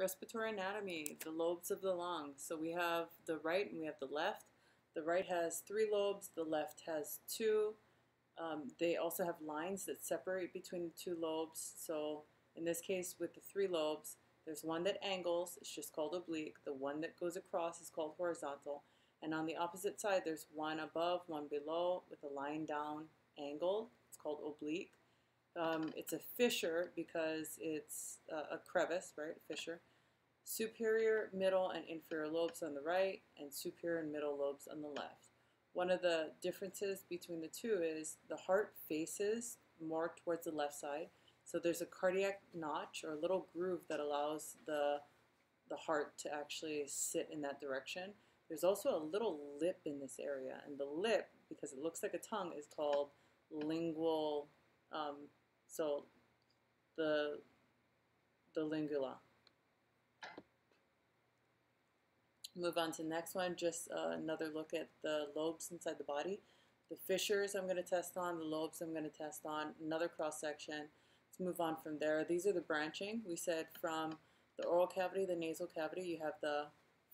Respiratory anatomy, the lobes of the lungs. So we have the right and we have the left. The right has 3 lobes, the left has 2. They also have lines that separate between the 2 lobes. So in this case with the 3 lobes, there's one that angles, it's just called oblique. The one that goes across is called horizontal. And on the opposite side, there's one above, one below with a line down angle. It's called oblique. It's a fissure because it's a crevice, right? Fissure. Superior, middle, and inferior lobes on the right, and superior and middle lobes on the left. One of the differences between the two is the heart faces more towards the left side. So there's a cardiac notch or a little groove that allows the heart to actually sit in that direction. There's also a little lip in this area, and the lip, because it looks like a tongue, is called lingual. So the lingula. Move on to the next one, just another look at the lobes inside the body. The fissures I'm going to test on, the lobes I'm going to test on, another cross-section. Let's move on from there. These are the branching. We said from the oral cavity, the nasal cavity, you have the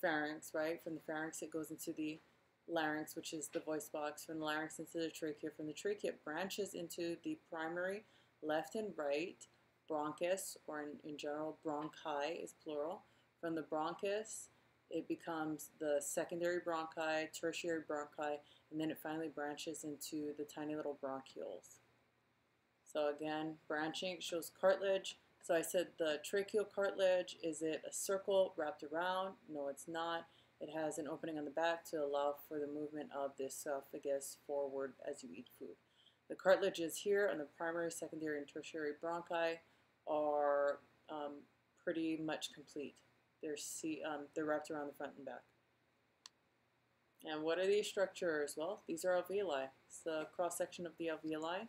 pharynx, right? From the pharynx it goes into the larynx, which is the voice box. From the larynx into the trachea. From the trachea it branches into the primary left and right bronchus, or in general bronchi is plural. From the bronchus it becomes the secondary bronchi, tertiary bronchi, and then it finally branches into the tiny little bronchioles. So again, branching shows cartilage. So I said the tracheal cartilage, is it a circle wrapped around? No, it's not. It has an opening on the back to allow for the movement of the esophagus forward as you eat food. The cartilages here on the primary, secondary, and tertiary bronchi are pretty much complete. They're wrapped around the front and back. And what are these structures? Well, these are alveoli. It's the cross-section of the alveoli.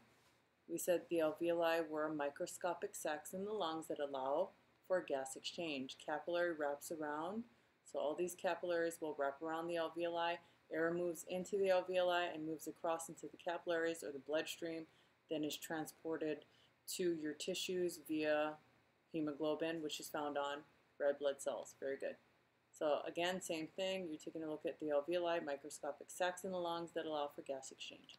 We said the alveoli were microscopic sacs in the lungs that allow for gas exchange. Capillary wraps around. So all these capillaries will wrap around the alveoli. Air moves into the alveoli and moves across into the capillaries or the bloodstream, then is transported to your tissues via hemoglobin, which is found on red blood cells. Very good. So again, same thing. You're taking a look at the alveoli, microscopic sacs in the lungs that allow for gas exchange.